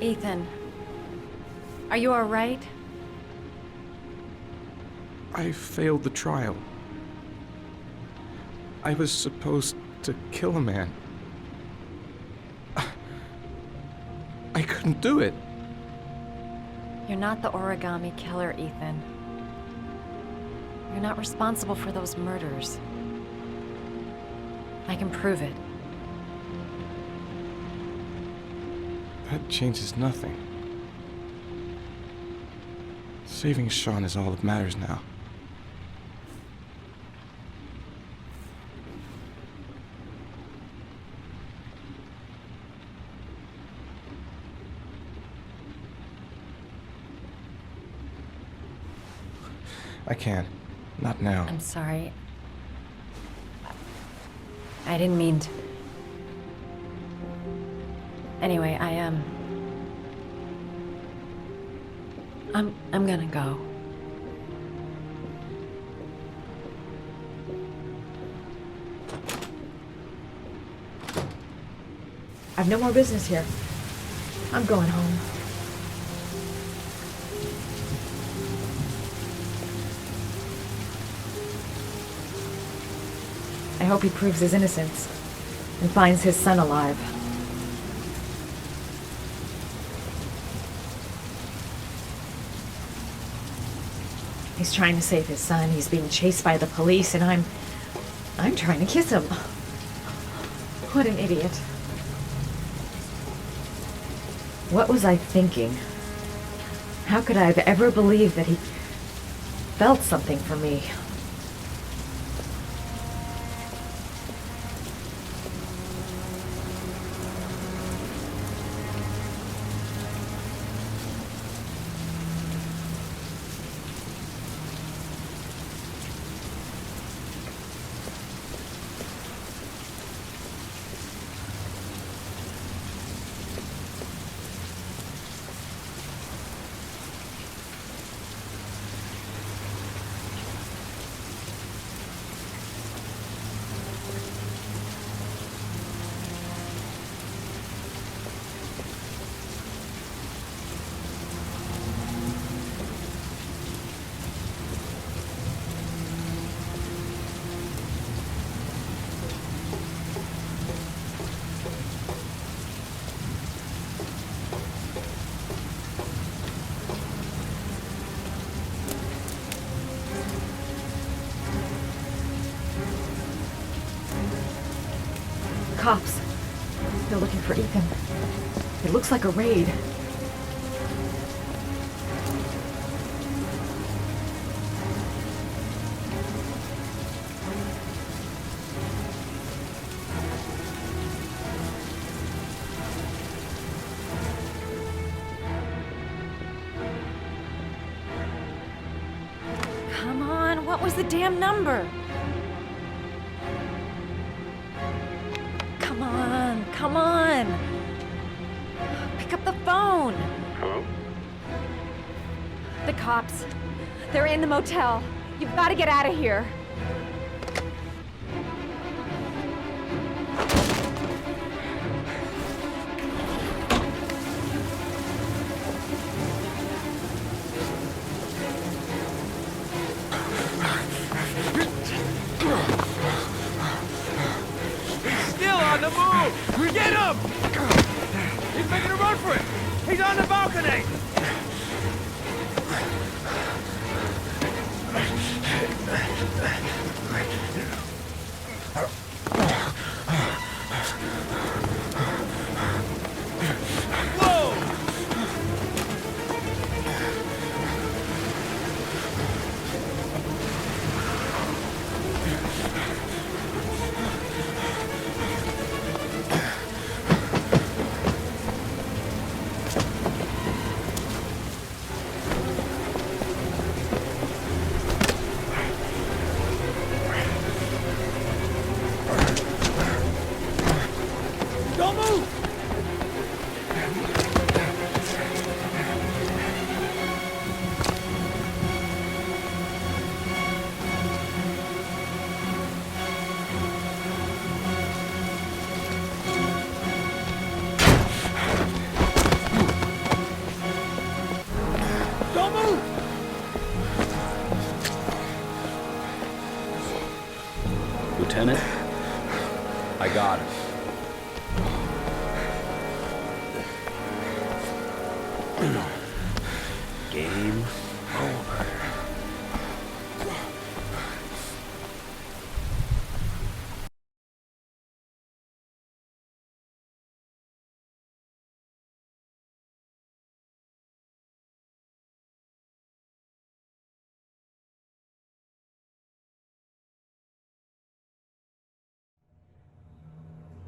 Ethan. Are you alright? I failed the trial. I was supposed to kill a man. I couldn't do it. You're not the origami killer, Ethan. You're not responsible for those murders. I can prove it. That changes nothing. Saving Sean is all that matters now. I can't. Not now. I'm sorry. I didn't mean to. Anyway, I'm gonna go. I've no more business here. I'm going home. I hope he proves his innocence and finds his son alive. He's trying to save his son. He's being chased by the police, and I'm trying to kiss him. What an idiot. What was I thinking? How could I have ever believed that he felt something for me? Cops. They're looking for Ethan. It looks like a raid. Come on, what was the damn number? Come on! Pick up the phone! Hello? The cops. They're in the motel. You've got to get out of here. On the move! Get him! He's making a run for it! He's on the balcony! Lieutenant. I got him. Game over.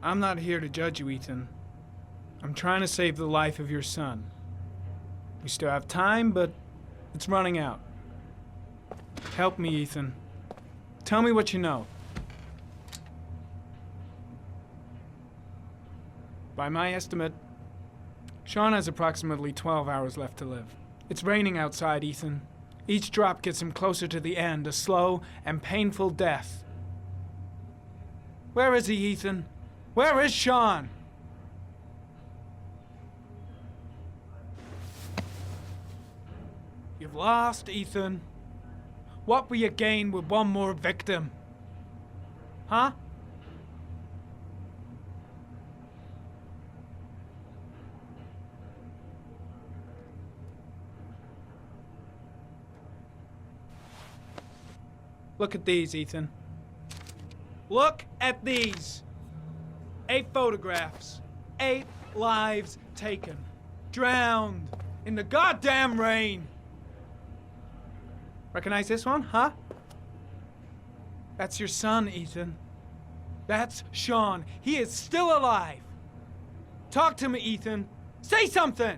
I'm not here to judge you, Ethan. I'm trying to save the life of your son. We still have time, but it's running out. Help me, Ethan. Tell me what you know. By my estimate, Sean has approximately 12 hours left to live. It's raining outside, Ethan. Each drop gets him closer to the end, a slow and painful death. Where is he, Ethan? Where is Sean? You've lost, Ethan. What will you gain with one more victim? Huh? Look at these, Ethan. Look at these. 8 photographs. 8 lives taken. Drowned in the goddamn rain. Recognize this one, huh? That's your son, Ethan. That's Sean. He is still alive. Talk to me, Ethan. Say something!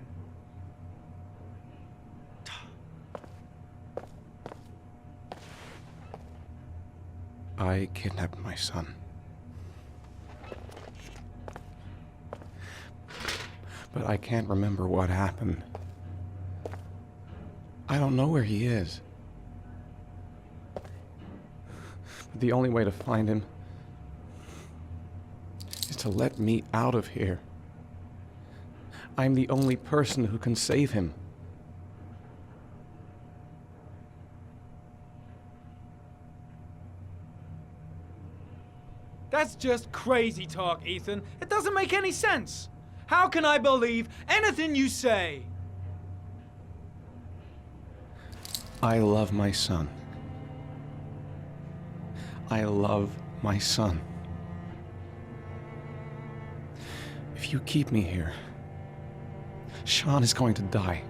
I kidnapped my son. But I can't remember what happened. I don't know where he is. The only way to find him is to let me out of here. I'm the only person who can save him. That's just crazy talk, Ethan. It doesn't make any sense. How can I believe anything you say? I love my son. I love my son. If you keep me here, Sean is going to die.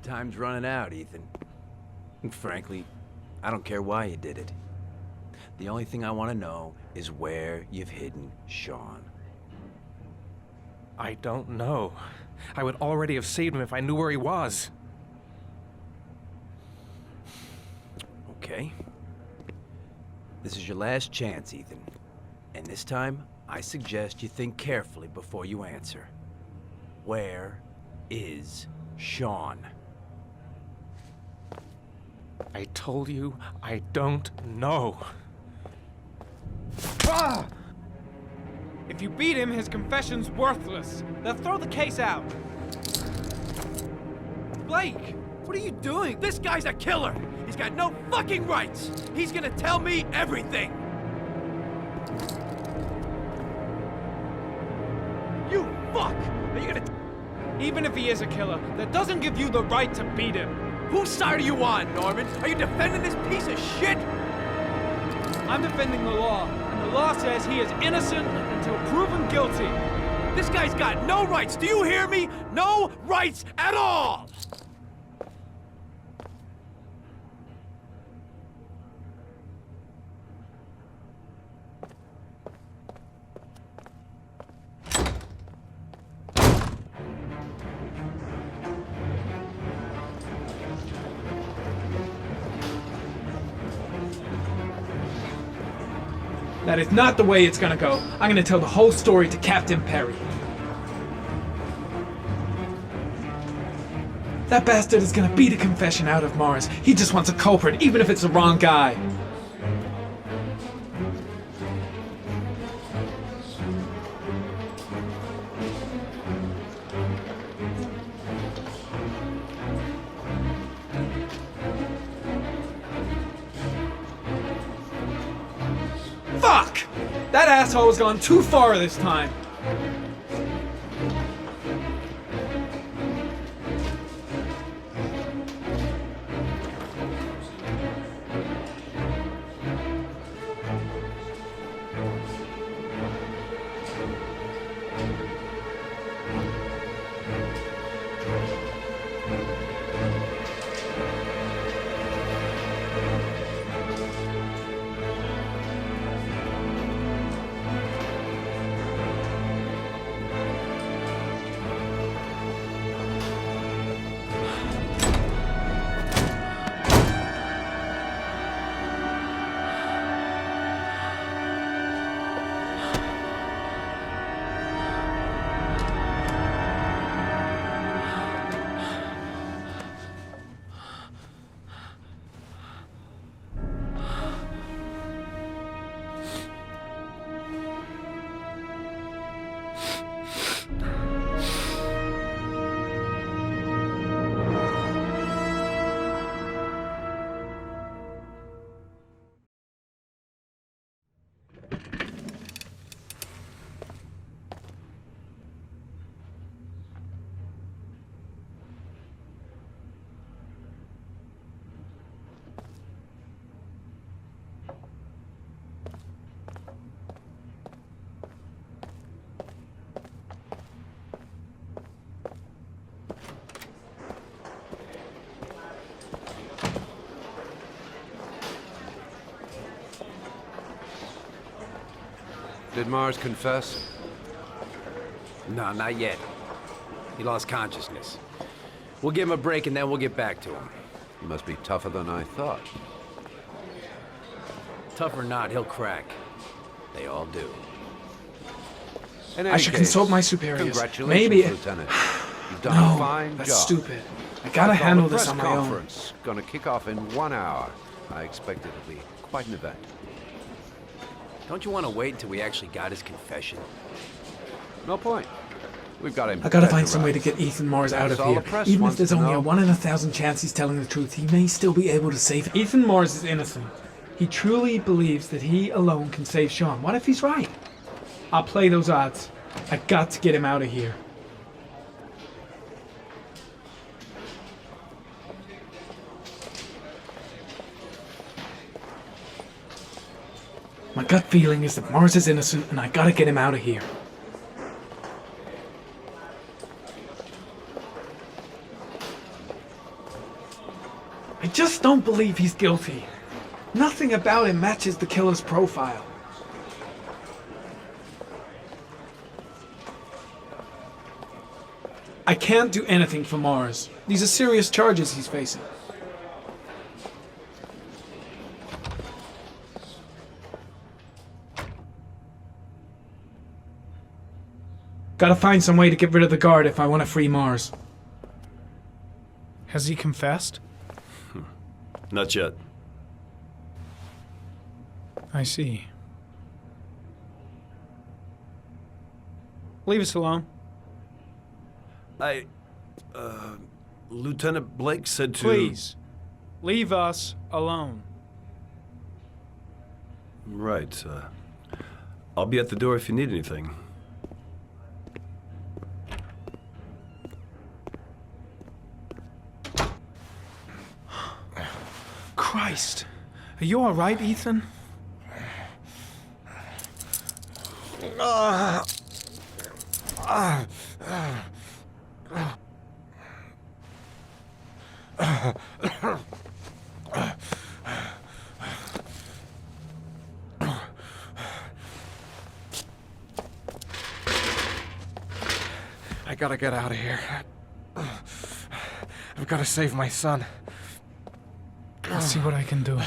Time's running out, Ethan. And frankly, I don't care why you did it. The only thing I want to know is where you've hidden Sean. I don't know. I would already have saved him if I knew where he was. Okay. This is your last chance, Ethan. And this time, I suggest you think carefully before you answer. Where is Sean? I told you I don't know. Ah! If you beat him, his confession's worthless. They'll throw the case out. Blake, what are you doing? This guy's a killer. He's got no fucking rights. He's gonna tell me everything. You fuck! Are you gonna... Even if he is a killer, that doesn't give you the right to beat him. Whose side are you on, Norman? Are you defending this piece of shit? I'm defending the law, and the law says he is innocent until proven guilty. This guy's got no rights. Do you hear me? No rights at all! That is not the way it's gonna go. I'm gonna tell the whole story to Captain Perry. That bastard is gonna beat a confession out of Morris. He just wants a culprit, even if it's the wrong guy. asshole has gone too far this time. Did Mars confess? No, not yet. He lost consciousness. We'll give him a break and then we'll get back to him. He must be tougher than I thought. Tough or not, he'll crack. They all do. In I any should case, consult my superiors. Congratulations, Maybe. Lieutenant. You've done a No, fine that's job. stupid. I gotta After all, handle the this press on my own. conference gonna kick off in 1 hour. I expect it'll be quite an event. Don't you want to wait till we actually got his confession? No point. We've got him. I gotta dead find some way to rights. get Ethan Mars out of That's all here. the press Even if wants there's to only know. a 1 in 1,000 chance he's telling the truth, he may still be able to save him. Ethan Mars is innocent. He truly believes that he alone can save Sean. What if he's right? I'll play those odds. I got to get him out of here. My gut feeling is that Mars is innocent and I gotta get him out of here. I just don't believe he's guilty. Nothing about him matches the killer's profile. I can't do anything for Mars. These are serious charges he's facing. Gotta find some way to get rid of the guard if I want to free Mars. Has he confessed? Not yet. I see. Leave us alone. Lieutenant Blake said to... Please. Leave us alone. Right, I'll be at the door if you need anything. Christ. Are you alright, Ethan? I gotta get out of here. I've gotta save my son. I'll see what I can do.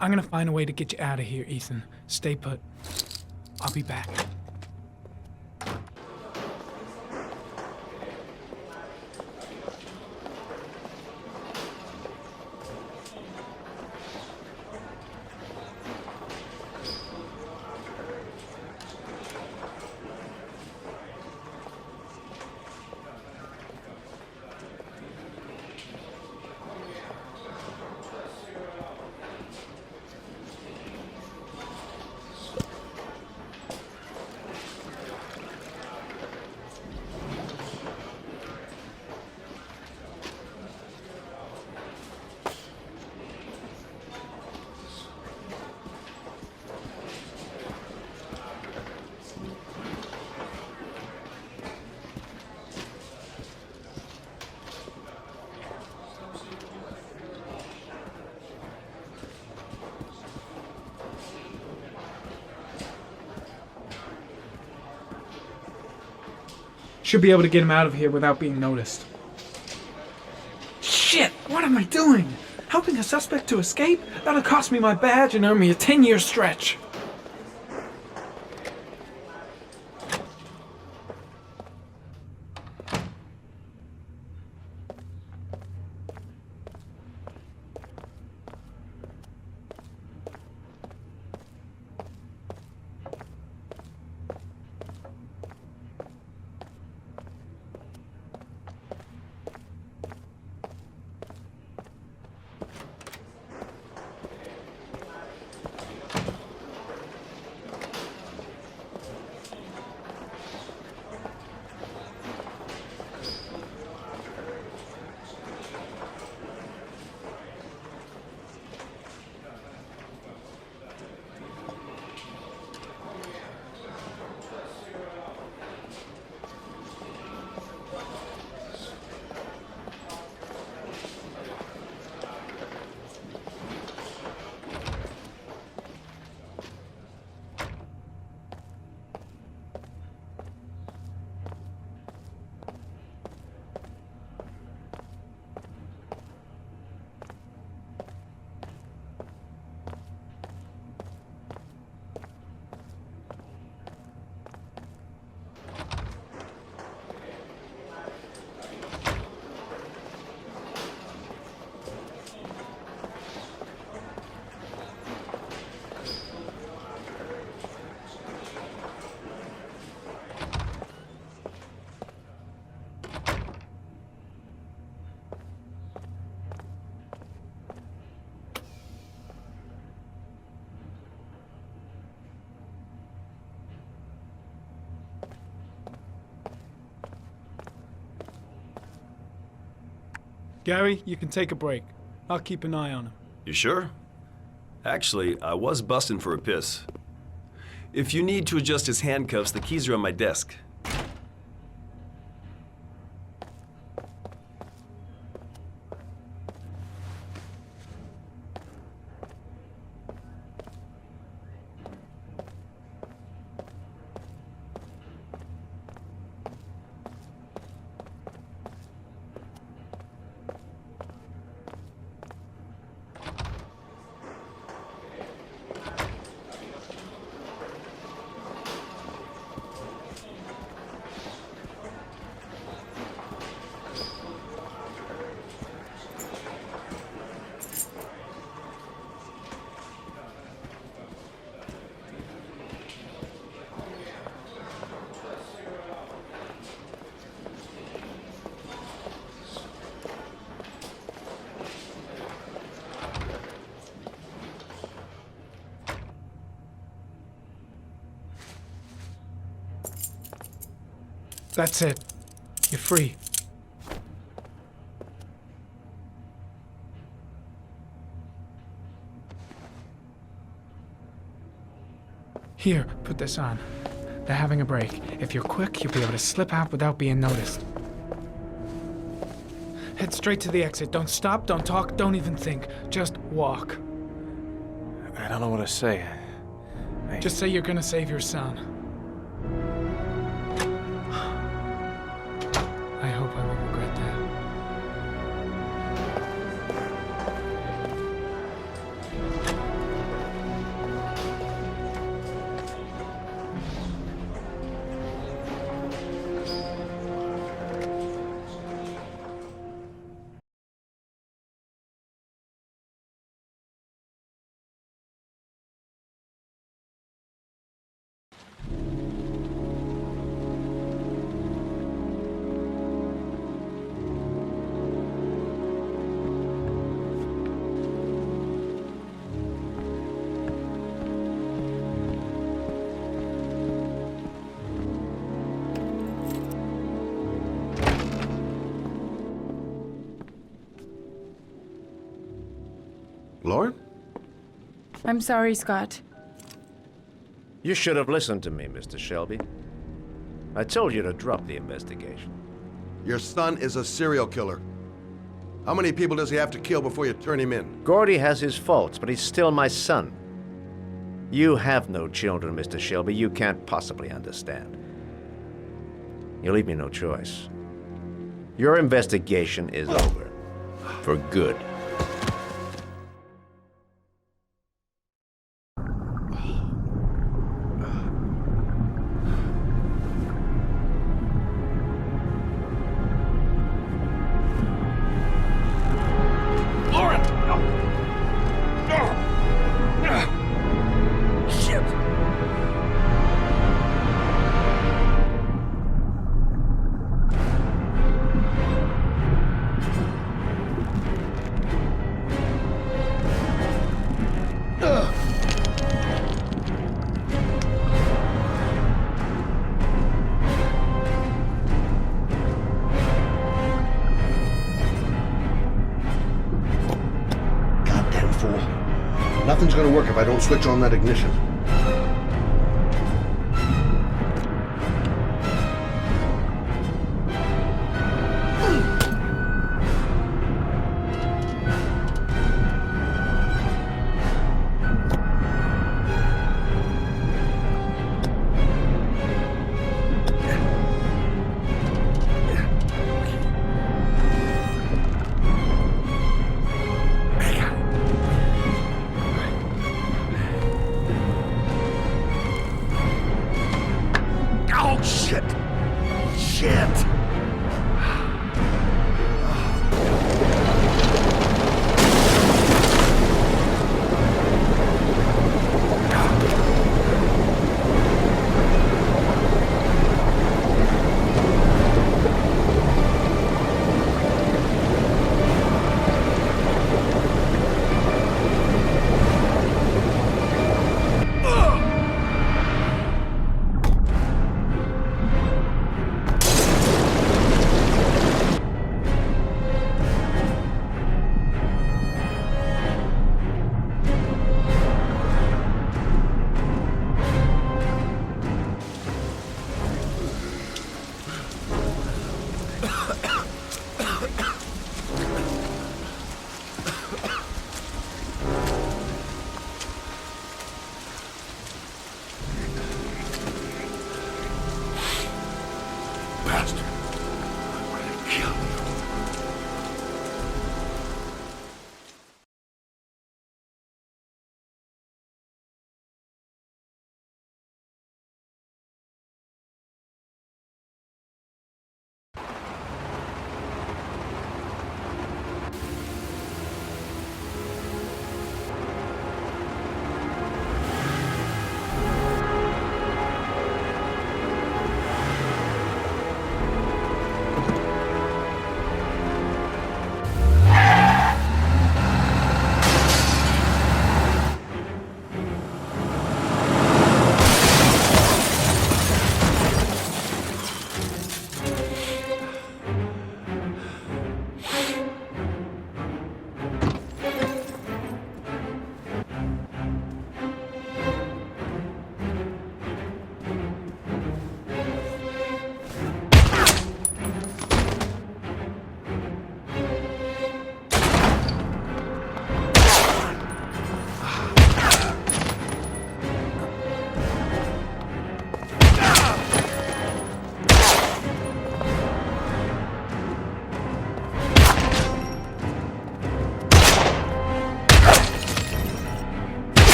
I'm gonna find a way to get you out of here, Ethan. Stay put. I'll be back. Should be able to get him out of here without being noticed. Shit! What am I doing? Helping a suspect to escape? That'll cost me my badge and earn me a 10-year stretch. Gary, you can take a break. I'll keep an eye on him. You sure? Actually, I was busting for a piss. If you need to adjust his handcuffs, the keys are on my desk. That's it. You're free. Here, put this on. They're having a break. If you're quick, you'll be able to slip out without being noticed. Head straight to the exit. Don't stop, don't talk, don't even think. Just walk. I don't know what to say. Just say you're gonna save your son. I hope I won't regret that. Lauren? I'm sorry, Scott. You should have listened to me, Mr. Shelby. I told you to drop the investigation. Your son is a serial killer. How many people does he have to kill before you turn him in? Gordy has his faults, but he's still my son. You have no children, Mr. Shelby. You can't possibly understand. You leave me no choice. Your investigation is over. For good. Nothing's gonna work if I don't switch on that ignition.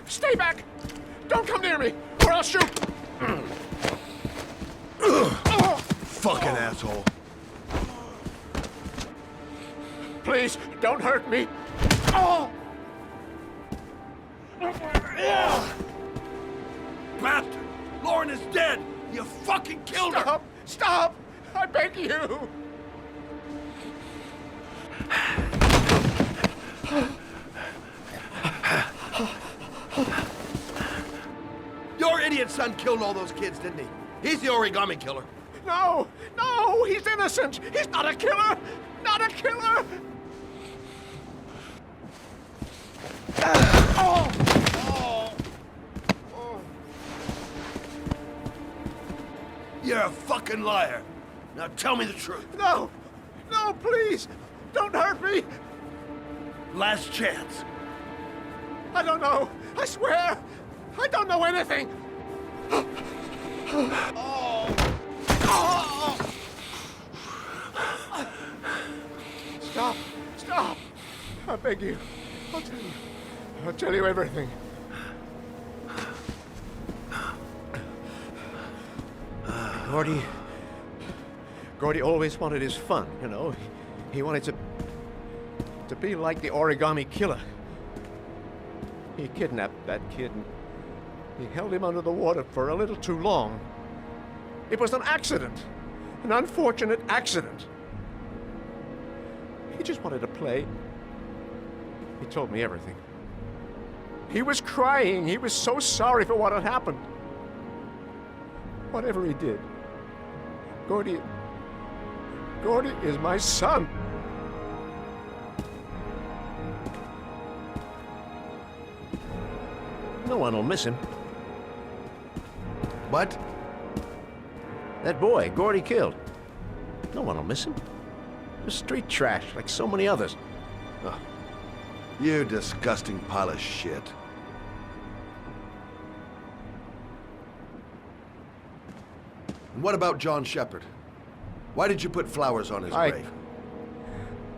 Stay back! Don't come near me, or I'll shoot! Fucking asshole. please, don't hurt me. Oh! Bastard! Lauren is dead! You fucking killed her! Stop! Stop! I beg you! Your idiot son killed all those kids, didn't he? He's the origami killer. No! No! He's innocent! He's not a killer! Not a killer! Oh! Oh! Oh! You're a fucking liar. Now tell me the truth. No! No, please! Don't hurt me! Last chance. I don't know! I swear! I don't know anything! Oh! Oh! Stop! Stop! I beg you. I'll tell you. I'll tell you everything. Gordy always wanted his fun, you know. He wanted to be like the origami killer. He kidnapped that kid and he held him under the water for a little too long. It was an accident. An unfortunate accident. He just wanted to play. He told me everything. He was crying. He was so sorry for what had happened. Whatever he did, Gordy is my son. No one will miss him. What? That boy, Gordy killed. No one will miss him. Just street trash, like so many others. Oh, you disgusting pile of shit. And what about John Shepard? Why did you put flowers on his grave?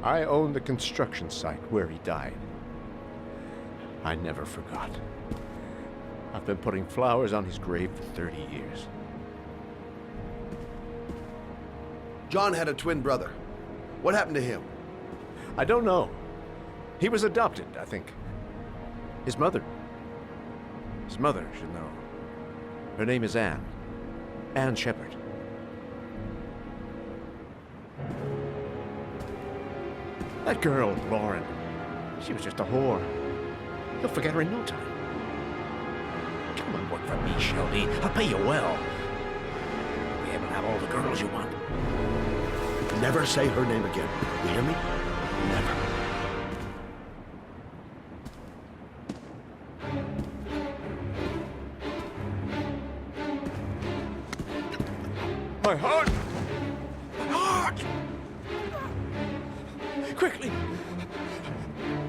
I own the construction site where he died. I never forgot. I've been putting flowers on his grave for 30 years. John had a twin brother. What happened to him? I don't know. He was adopted, I think. His mother should know. Her name is Anne. Anne Shepard. That girl, Lauren, she was just a whore. You'll forget her in no time. Come on, work for me, Shelby. I'll pay you well. You'll be able to have all the girls you want. Never say her name again. You hear me? Never. My heart! My heart! Quickly!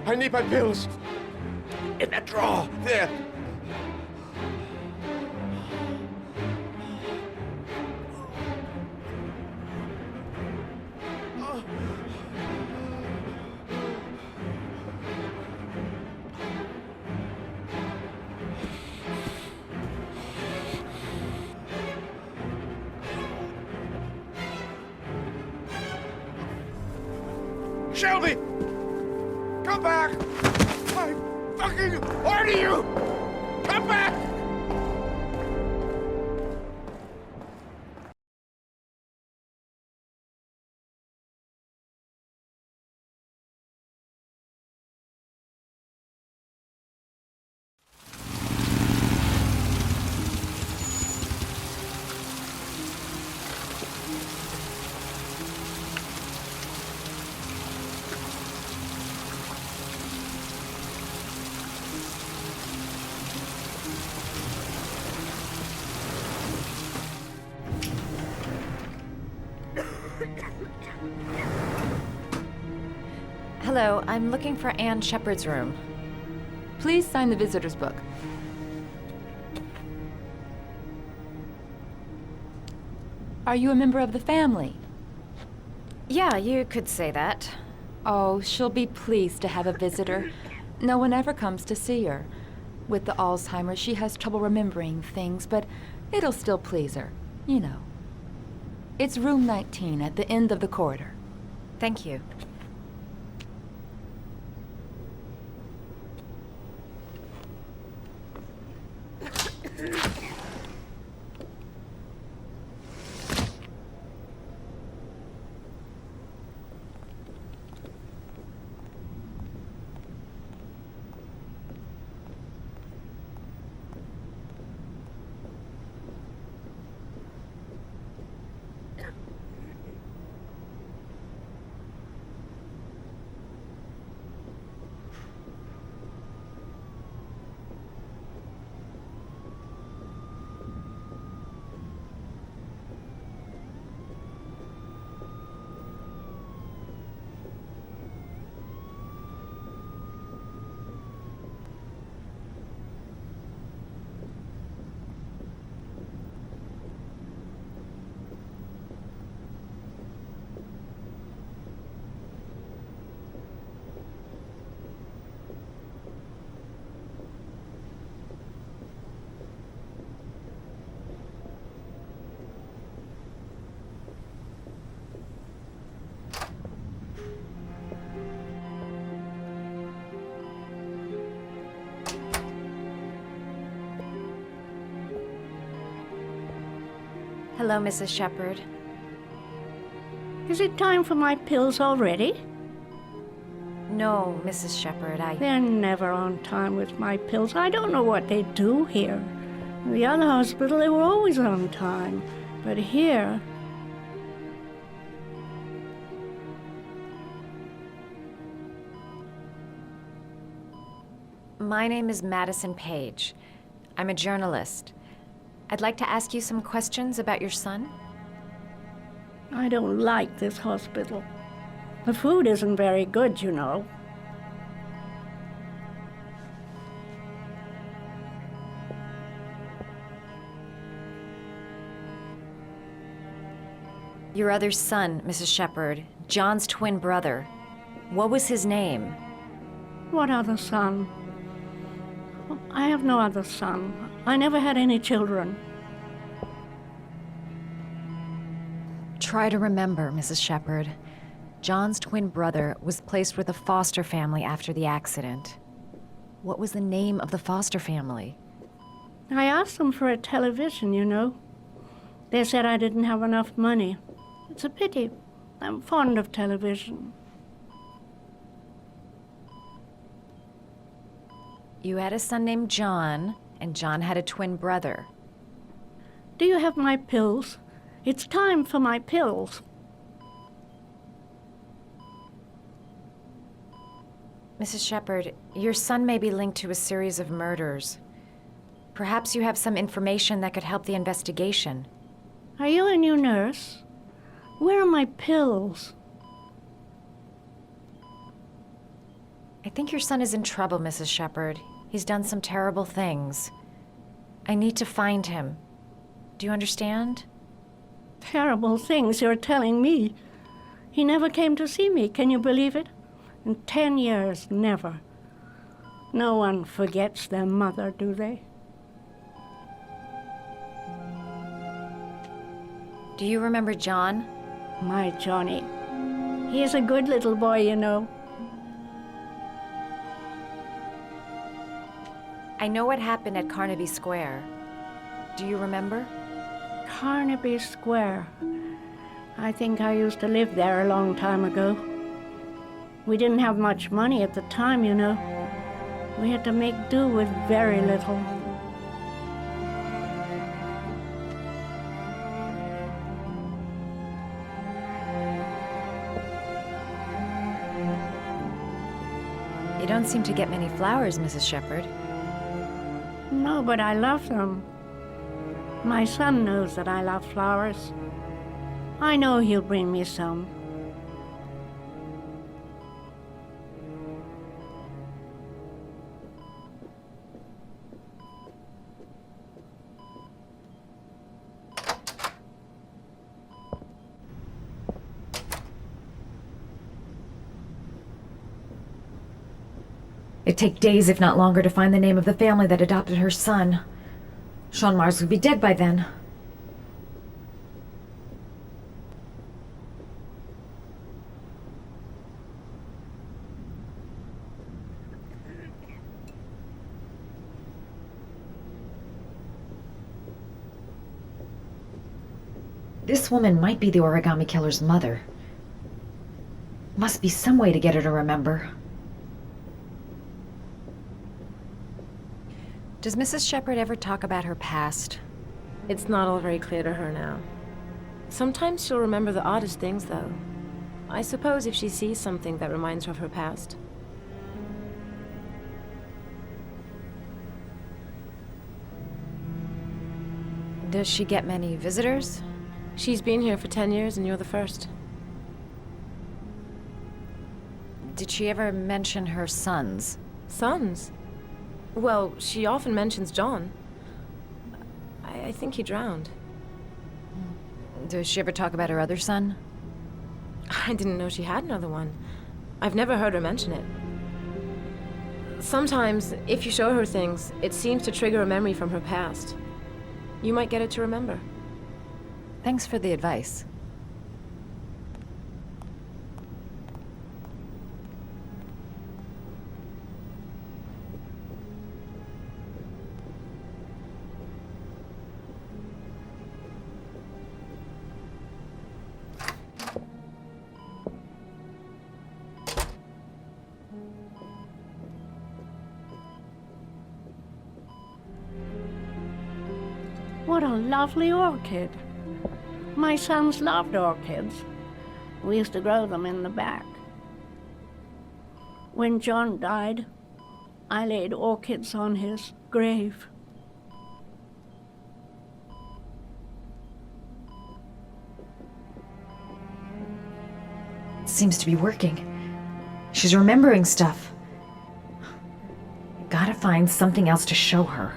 I need my pills. In that drawer. There. Shelby! Come back! I fucking order you! Come back! Hello, I'm looking for Anne Shepard's room. Please sign the visitor's book. Are you a member of the family? Yeah, you could say that. Oh, she'll be pleased to have a visitor. No one ever comes to see her. With the Alzheimer's, she has trouble remembering things, but it'll still please her, you know. It's room 19 at the end of the corridor. Thank you. Hello, Mrs. Shepherd. Is it time for my pills already? No, Mrs. Shepherd, They're never on time with my pills. I don't know what they do here. In the other hospital, they were always on time. But here... My name is Madison Page. I'm a journalist. I'd like to ask you some questions about your son. I don't like this hospital. The food isn't very good, you know. Your other son, Mrs. Shepherd, John's twin brother. What was his name? What other son? I have no other son. I never had any children. Try to remember, Mrs. Shepherd. John's twin brother was placed with a foster family after the accident. What was the name of the foster family? I asked them for a television, you know. They said I didn't have enough money. It's a pity. I'm fond of television. You had a son named John, and John had a twin brother. Do you have my pills? It's time for my pills. Mrs. Shepherd, your son may be linked to a series of murders. Perhaps you have some information that could help the investigation. Are you a new nurse? Where are my pills? I think your son is in trouble, Mrs. Shepherd. He's done some terrible things. I need to find him. Do you understand? Terrible things you're telling me. He never came to see me, can you believe it? In 10 years, never. No one forgets their mother, do they? Do you remember John? My Johnny. He is a good little boy, you know. I know what happened at Carnaby Square. Do you remember? Carnaby Square. I think I used to live there a long time ago. We didn't have much money at the time, you know. We had to make do with very little. You don't seem to get many flowers, Mrs. Shepherd. No, but I love them. My son knows that I love flowers. I know he'll bring me some. It'd take days, if not longer, to find the name of the family that adopted her son. Sean Mars would be dead by then. This woman might be the origami killer's mother. Must be some way to get her to remember. Does Mrs. Shepherd ever talk about her past? It's not all very clear to her now. Sometimes she'll remember the oddest things, though. I suppose if she sees something that reminds her of her past. Does she get many visitors? She's been here for 10 years and you're the first. Did she ever mention her sons? Sons? Well, she often mentions John. I think he drowned. Does she ever talk about her other son? I didn't know she had another one. I've never heard her mention it. Sometimes, if you show her things, it seems to trigger a memory from her past. You might get it to remember. Thanks for the advice. What a lovely orchid. My sons loved orchids. We used to grow them in the back. When John died, I laid orchids on his grave. It seems to be working. She's remembering stuff. Gotta find something else to show her.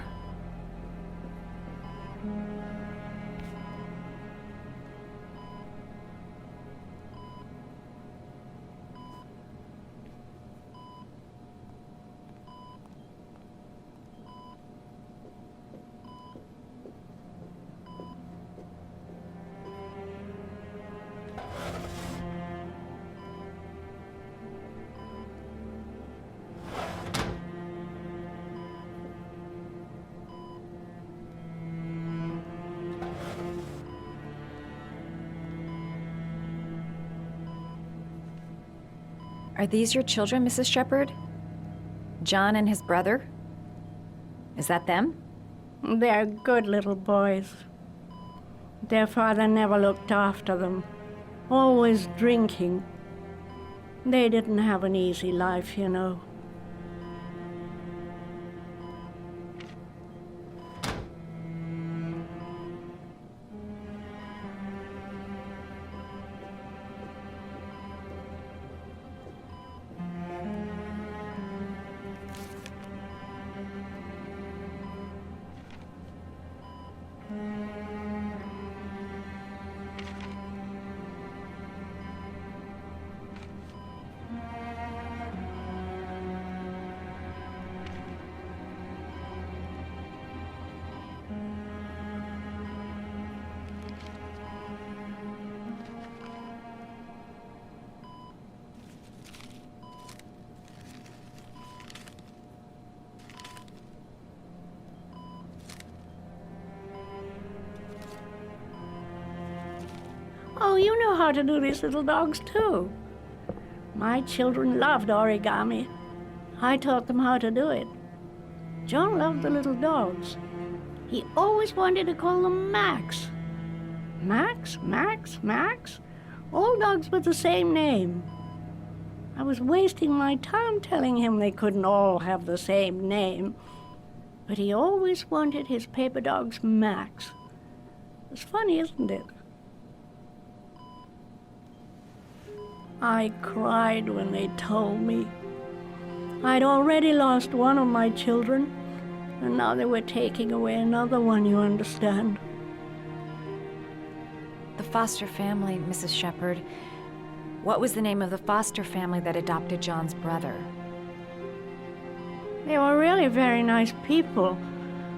Are these your children, Mrs. Shepherd? John and his brother? Is that them? They're good little boys. Their father never looked after them, always drinking. They didn't have an easy life, you know. Oh, you know how to do these little dogs, too. My children loved origami. I taught them how to do it. John loved the little dogs. He always wanted to call them Max. Max, Max, Max. All dogs with the same name. I was wasting my time telling him they couldn't all have the same name. But he always wanted his paper dogs Max. It's funny, isn't it? I cried when they told me. I'd already lost one of my children, and now they were taking away another one, you understand. The foster family, Mrs. Shepherd. What was the name of the foster family that adopted John's brother? They were really very nice people.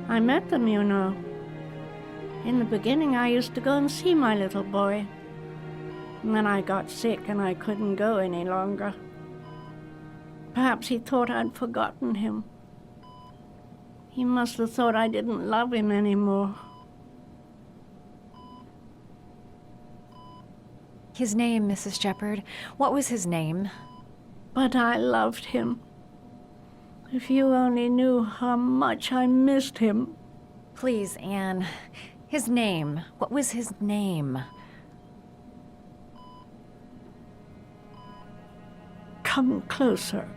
I met them, you know. In the beginning, I used to go and see my little boy. And then I got sick and I couldn't go any longer. Perhaps he thought I'd forgotten him. He must have thought I didn't love him anymore. His name, Mrs. Shepherd. What was his name? But I loved him. If you only knew how much I missed him. Please, Anne. His name. What was his name? Come closer.